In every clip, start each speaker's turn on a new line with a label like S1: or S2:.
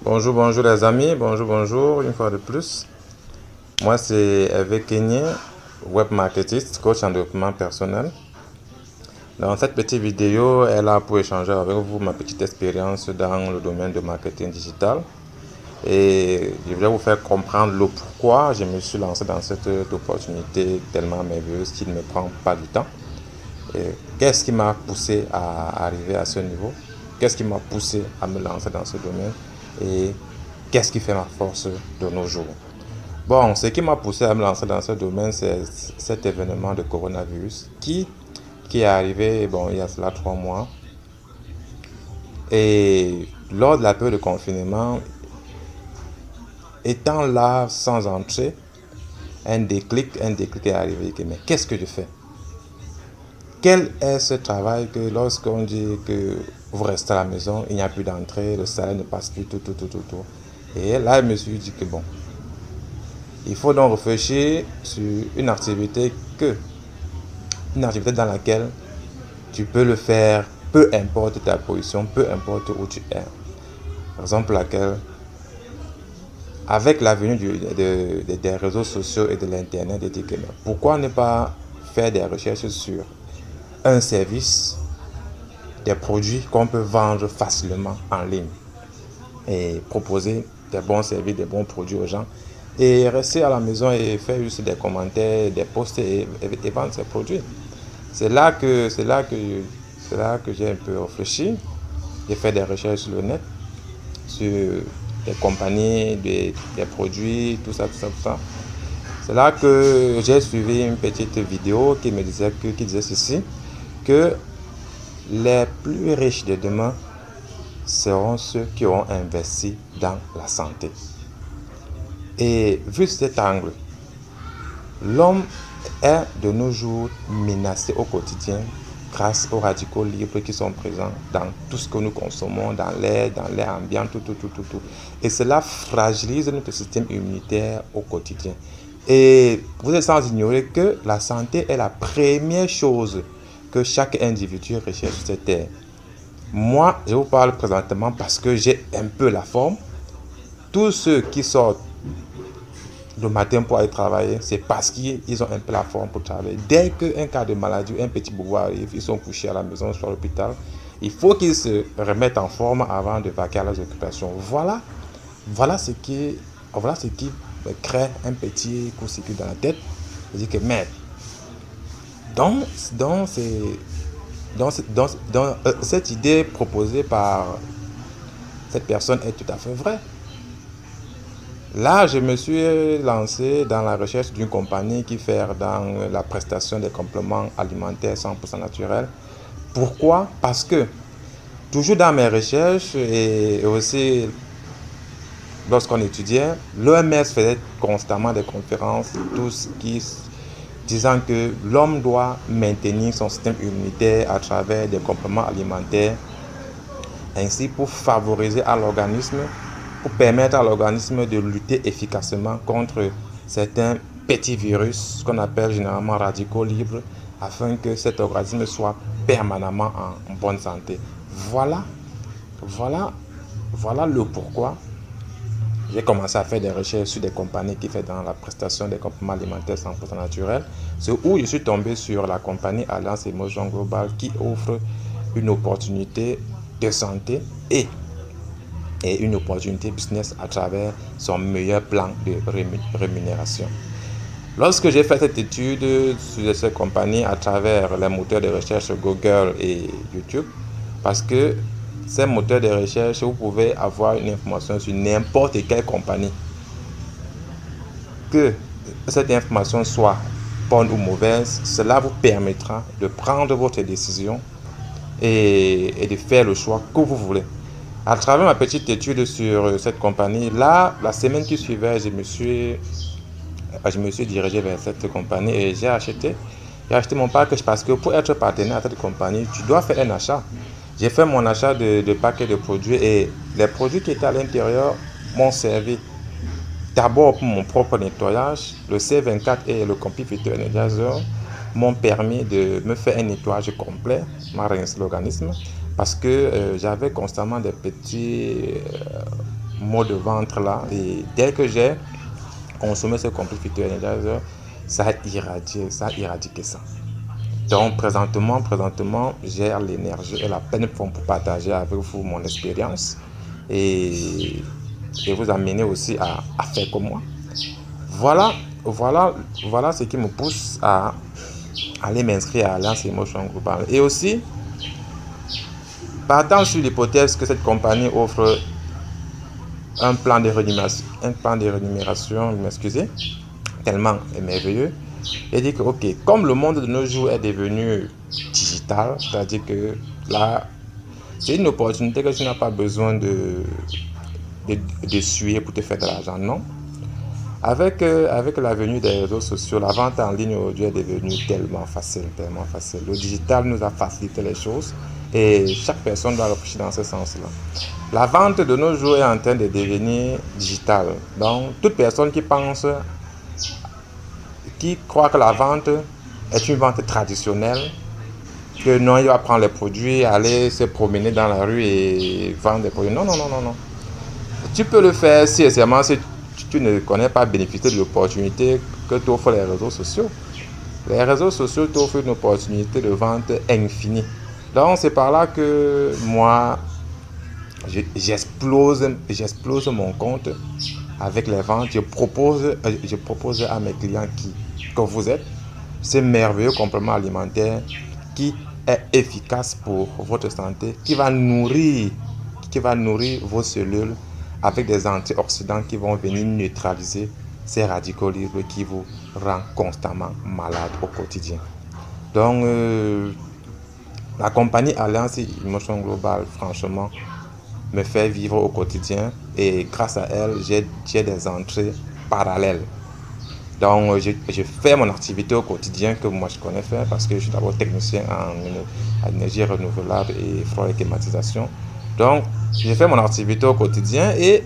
S1: Bonjour, bonjour les amis, bonjour, bonjour, une fois de plus. Moi, c'est Hervé Kenyé, web marketiste, coach en développement personnel. Dans cette petite vidéo, elle a pour échanger avec vous ma petite expérience dans le domaine de marketing digital. Et je vais vous faire comprendre le pourquoi je me suis lancé dans cette opportunité tellement merveilleuse qui ne me prend pas du temps. Qu'est-ce qui m'a poussé à arriver à ce niveau? Qu'est-ce qui m'a poussé à me lancer dans ce domaine? Et qu'est-ce qui fait ma force de nos jours? Bon, ce qui m'a poussé à me lancer dans ce domaine, c'est cet événement de coronavirus qui est arrivé bon, il y a cela 3 mois. Et lors de la période de confinement, étant là sans entrée, un déclic est arrivé. Mais qu'est-ce que je fais? Quel est ce travail que lorsqu'on dit que vous restez à la maison, il n'y a plus d'entrée, le salaire ne passe plus, tout. Et là, je me suis dit que bon, il faut donc réfléchir sur une activité dans laquelle tu peux le faire, peu importe ta position, peu importe où tu es. Par exemple, laquelle, avec la venue des réseaux sociaux et de l'internet, pourquoi ne pas faire des recherches sur un service, des produits qu'on peut vendre facilement en ligne et proposer des bons services, des bons produits aux gens et rester à la maison et faire juste des commentaires, des posts et vendre ces produits. C'est là que j'ai un peu réfléchi. J'ai fait des recherches sur le net, sur des compagnies, des produits, tout ça, tout ça, tout ça. C'est là que j'ai suivi une petite vidéo qui disait ceci, que les plus riches de demain seront ceux qui auront investi dans la santé. Et vu cet angle, l'homme est de nos jours menacé au quotidien grâce aux radicaux libres qui sont présents dans tout ce que nous consommons, dans l'air ambiant, tout. Et cela fragilise notre système immunitaire au quotidien. Et vous êtes sans ignorer que la santé est la première chose que chaque individu recherche sur cette terre. Moi, je vous parle présentement parce que j'ai un peu la forme. Tous ceux qui sortent le matin pour aller travailler, c'est parce qu'ils ont un peu la forme pour travailler. Dès qu'un cas de maladie ou un petit bourreau arrive, ils sont couchés à la maison, soit à l'hôpital. Il faut qu'ils se remettent en forme avant de vaquer à leurs occupations. Voilà ce qui crée un petit coup-circuit dans la tête. Je dis que, mais, cette idée proposée par cette personne est tout à fait vraie. Là, je me suis lancé dans la recherche d'une compagnie qui fait dans la prestation des compléments alimentaires 100% naturels. Pourquoi? Parce que, toujours dans mes recherches et aussi lorsqu'on étudiait, l'OMS faisait constamment des conférences, disant que l'homme doit maintenir son système immunitaire à travers des compléments alimentaires, ainsi pour favoriser à l'organisme, pour permettre à l'organisme de lutter efficacement contre certains petits virus qu'on appelle généralement radicaux libres, afin que cet organisme soit permanemment en bonne santé. Voilà le pourquoi j'ai commencé à faire des recherches sur des compagnies qui font dans la prestation des compléments alimentaires 100% naturels. C'est où je suis tombé sur la compagnie Alliance Emotion Global qui offre une opportunité de santé et une opportunité business à travers son meilleur plan de rémunération. Lorsque j'ai fait cette étude sur cette compagnie à travers les moteurs de recherche Google et YouTube, parce que ces moteurs de recherche, vous pouvez avoir une information sur n'importe quelle compagnie. Que cette information soit bonne ou mauvaise, cela vous permettra de prendre votre décision et de faire le choix que vous voulez. À travers ma petite étude sur cette compagnie, là, la semaine qui suivait, je me suis dirigé vers cette compagnie et j'ai acheté mon package parce que pour être partenaire à cette compagnie, tu dois faire un achat. J'ai fait mon achat de paquets de produits et les produits qui étaient à l'intérieur m'ont servi d'abord pour mon propre nettoyage. Le C24 et le Compi-Filter Energizer m'ont permis de me faire un nettoyage complet, m'a rincé l'organisme parce que j'avais constamment des petits mot de ventre là. Et dès que j'ai consommé ce Complete Fit Energizer, ça a éradiqué ça. Donc présentement, j'ai l'énergie et la pleine forme pour partager avec vous mon expérience et vous amener aussi à faire comme moi. Voilà ce qui me pousse à aller m'inscrire à Alliance Emotion Global. Et aussi, partant sur l'hypothèse que cette compagnie offre un plan de rémunération, m'excusez, tellement merveilleux, et dit que ok, comme le monde de nos jours est devenu digital, c'est-à-dire que là, c'est une opportunité que tu n'as pas besoin de suer pour te faire de l'argent, non. Avec la venue des réseaux sociaux, la vente en ligne aujourd'hui est devenue tellement facile. Le digital nous a facilité les choses et chaque personne doit réfléchir dans ce sens-là. La vente de nos jours est en train de devenir digitale. Donc, toute personne qui croit que la vente est une vente traditionnelle, que non, il va prendre les produits, aller se promener dans la rue et vendre des produits. Non. Tu peux le faire si et seulement si tu ne connais pas bénéficier de l'opportunité que t'offrent les réseaux sociaux. Les réseaux sociaux t'offrent une opportunité de vente infinie. Donc c'est par là que moi, j'explose mon compte avec les ventes. Je propose à mes clients que vous êtes ce merveilleux complément alimentaire qui est efficace pour votre santé, qui va nourrir vos cellules avec des antioxydants qui vont venir neutraliser ces radicaux libres qui vous rendent constamment malade au quotidien. Donc, la compagnie Alliance Emotion Global, franchement, me fait vivre au quotidien et grâce à elle, j'ai des entrées parallèles. Donc, je fais mon activité au quotidien que moi je connais faire parce que je suis d'abord technicien en énergie renouvelable et froid et climatisation. Donc, je fais mon activité au quotidien et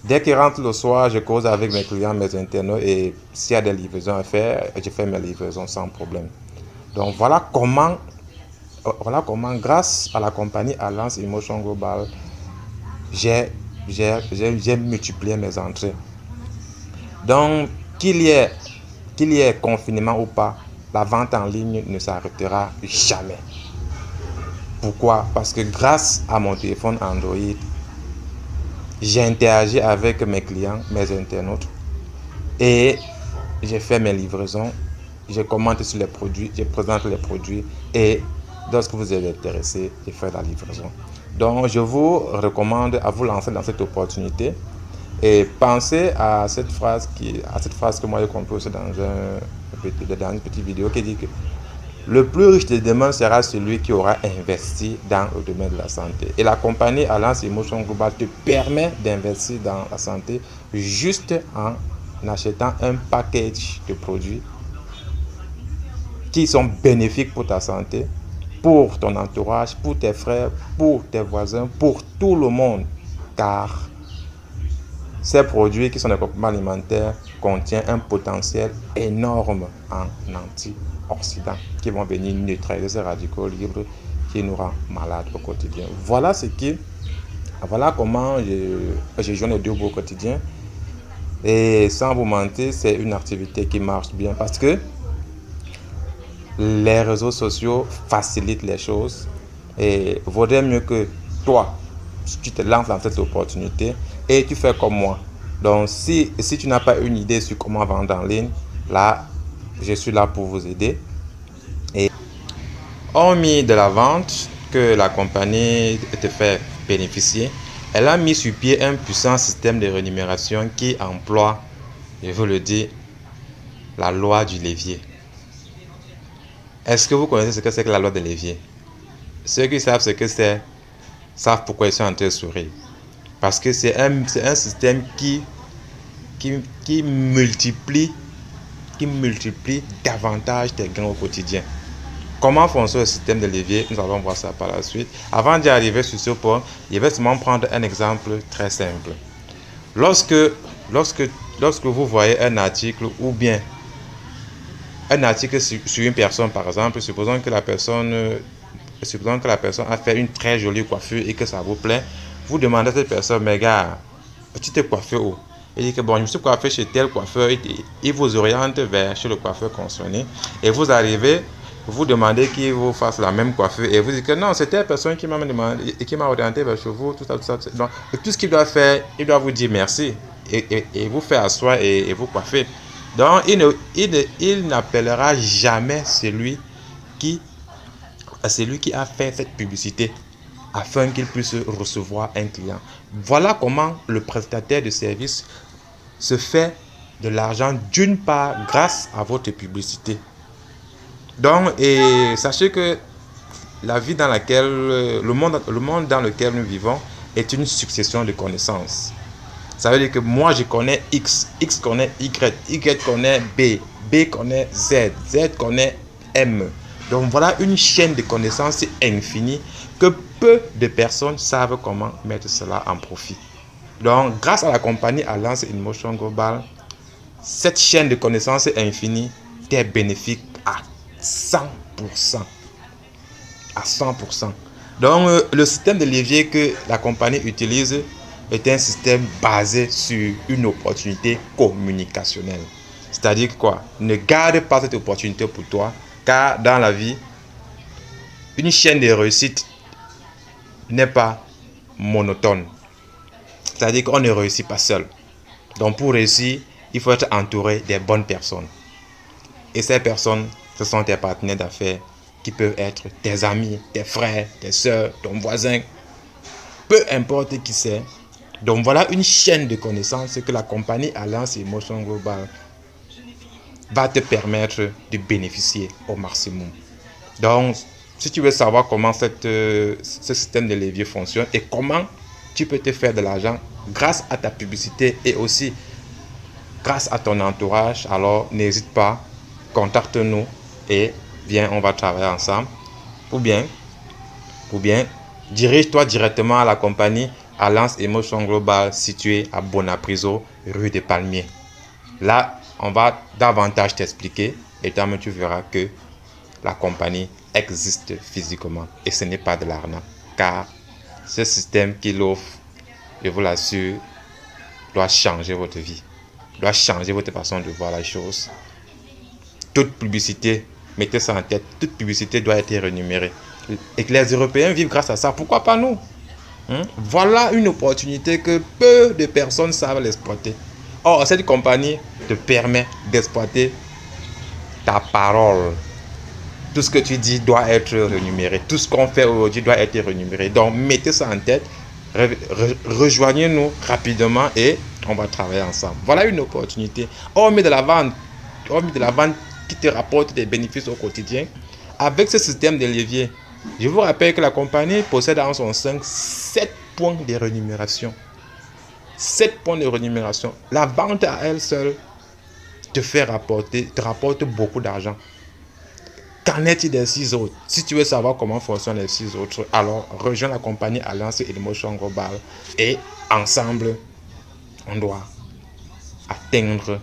S1: dès qu'il rentre le soir, je cause avec mes clients, mes internautes et s'il y a des livraisons à faire, je fais mes livraisons sans problème. Donc, voilà comment grâce à la compagnie Alliance Emotion Global, j'ai multiplié mes entrées. Donc, qu'il y ait confinement ou pas, la vente en ligne ne s'arrêtera jamais. Pourquoi? Parce que grâce à mon téléphone Android, j'interagis avec mes clients, mes internautes et je fais mes livraisons, je commente sur les produits, je présente les produits et lorsque vous êtes intéressé, je fais la livraison. Donc, je vous recommande à vous lancer dans cette opportunité et pensez à cette phrase que moi j'ai composée dans une petite vidéo qui dit que le plus riche de demain sera celui qui aura investi dans le domaine de la santé. Et la compagnie Alliance Emotion Global te permet d'investir dans la santé juste en achetant un package de produits qui sont bénéfiques pour ta santé, pour ton entourage, pour tes frères, pour tes voisins, pour tout le monde. Car ces produits qui sont des compléments alimentaires contiennent un potentiel énorme en antioxydants qui vont venir neutraliser ces radicaux libres qui nous rendent malades au quotidien. Voilà comment je joue les deux bouts au quotidien. Et sans vous mentir, c'est une activité qui marche bien parce que les réseaux sociaux facilitent les choses et vaudrait mieux que toi, tu te lances dans cette opportunité et tu fais comme moi. Donc, si tu n'as pas une idée sur comment vendre en ligne, là, je suis là pour vous aider. Et hormis de la vente que la compagnie te fait bénéficier, elle a mis sur pied un puissant système de rémunération qui emploie, je vous le dis, la loi du levier. Est-ce que vous connaissez ce que c'est que la loi de levier? Ceux qui savent ce que c'est, savent pourquoi ils sont en train de sourire. Parce que c'est un système qui multiplie davantage tes gains au quotidien. Comment fonctionne le système de levier? Nous allons voir ça par la suite. Avant d'y arriver sur ce point, je vais seulement prendre un exemple très simple. Lorsque vous voyez un article ou bien un article sur une personne, par exemple, supposons que la personne a fait une très jolie coiffure et que ça vous plaît, vous demandez à cette personne, mais gars, tu t'es coiffé où? Il dit que bon, je me suis coiffé chez tel coiffeur. Il vous oriente vers chez le coiffeur concerné. Et vous arrivez, vous demandez qu'il vous fasse la même coiffure. Et vous dites que non, c'est telle personne qui m'a demandé et qui m'a orienté vers chez vous. Tout ça, tout ça. Donc, tout ce qu'il doit faire, il doit vous dire merci. Et vous faire asseoir et vous coiffer. Donc, il n'appellera jamais celui qui a fait cette publicité afin qu'il puisse recevoir un client. Voilà comment le prestataire de service se fait de l'argent, d'une part grâce à votre publicité. Donc, et sachez que la vie dans laquelle, le monde dans lequel nous vivons est une succession de connaissances. Ça veut dire que moi je connais X, X connaît Y, Y connaît B, B connaît Z, Z connaît M. Donc voilà une chaîne de connaissances infinie que peu de personnes savent comment mettre cela en profit. Donc grâce à la compagnie Alliance InMotion Global, cette chaîne de connaissances infinie t'est bénéfique à 100%. À 100%. Donc le système de levier que la compagnie utilise est un système basé sur une opportunité communicationnelle. C'est-à-dire quoi? Ne garde pas cette opportunité pour toi, car dans la vie, une chaîne de réussite n'est pas monotone. C'est-à-dire qu'on ne réussit pas seul. Donc pour réussir, il faut être entouré des bonnes personnes. Et ces personnes, ce sont tes partenaires d'affaires qui peuvent être tes amis, tes frères, tes soeurs, ton voisin. Peu importe qui c'est. Donc voilà une chaîne de connaissances que la compagnie Alliance InMotion Global va te permettre de bénéficier au maximum. Donc si tu veux savoir comment ce système de levier fonctionne et comment tu peux te faire de l'argent grâce à ta publicité et aussi grâce à ton entourage, alors n'hésite pas, contacte-nous et viens, on va travailler ensemble. Ou bien dirige-toi directement à la compagnie Alliance InMotion Global située à Bonapriso, rue des Palmiers. Là, on va davantage t'expliquer et toi-même tu verras que la compagnie existe physiquement et ce n'est pas de l'arnaque, car ce système qu'il offre, je vous l'assure, doit changer votre vie, doit changer votre façon de voir la chose. Toute publicité, mettez ça en tête, toute publicité doit être rémunérée. Et que les Européens vivent grâce à ça, pourquoi pas nous? Voilà une opportunité que peu de personnes savent l'exploiter. Or, cette compagnie te permet d'exploiter ta parole. Tout ce que tu dis doit être rémunéré. Tout ce qu'on fait aujourd'hui doit être rémunéré. Donc, mettez ça en tête. Rejoignez-nous rapidement et on va travailler ensemble. Voilà une opportunité. Hormis de la vente qui te rapporte des bénéfices au quotidien, avec ce système de levier, je vous rappelle que la compagnie possède en son sein 7 points de rémunération. 7 points de rémunération. La vente à elle seule te rapporte beaucoup d'argent. Qu'en est-il des 6 autres? Si tu veux savoir comment fonctionnent les 6 autres, alors rejoins la compagnie Alliance InMotion Global et ensemble, on doit atteindre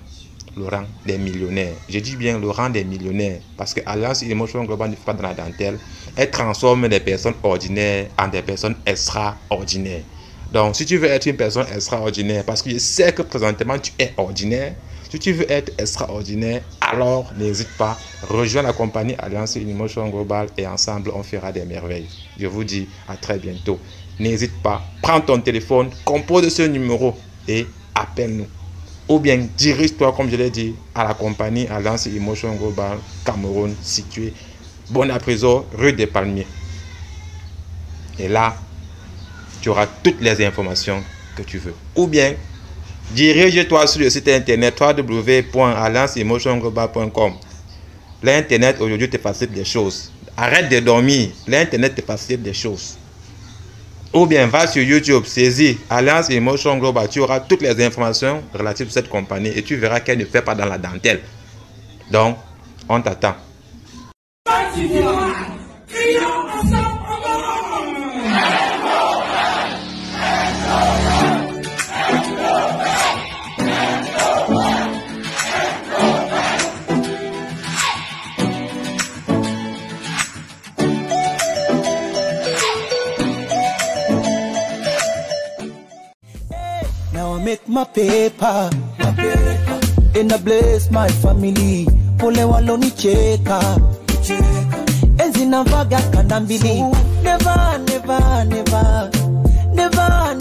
S1: le rang des millionnaires. Je dis bien le rang des millionnaires parce que Alliance InMotion Global ne fait pas dans la dentelle. Elle transforme des personnes ordinaires en des personnes extraordinaires. Donc, si tu veux être une personne extraordinaire, parce que je sais que présentement tu es ordinaire, si tu veux être extraordinaire, alors n'hésite pas, rejoins la compagnie Alliance InMotion Global et ensemble on fera des merveilles. Je vous dis à très bientôt. N'hésite pas, prends ton téléphone, compose ce numéro et appelle-nous. Ou bien dirige-toi, comme je l'ai dit, à la compagnie Alliance InMotion Global Cameroun, située Bonapriso, rue des Palmiers. Et là, tu auras toutes les informations que tu veux. Ou bien, dirige-toi sur le site internet www.allianceemotionglobal.com. L'internet aujourd'hui te facilite des choses. Arrête de dormir. L'internet te facilite des choses. Ou bien va sur YouTube, saisis Alliance InMotion Global. Tu auras toutes les informations relatives à cette compagnie et tu verras qu'elle ne fait pas dans la dentelle. Donc, on t'attend.
S2: Now I make my paper. And I bless my family. Pole waloni cheka. Enzina vaga kanambili. Never, never, never. Never,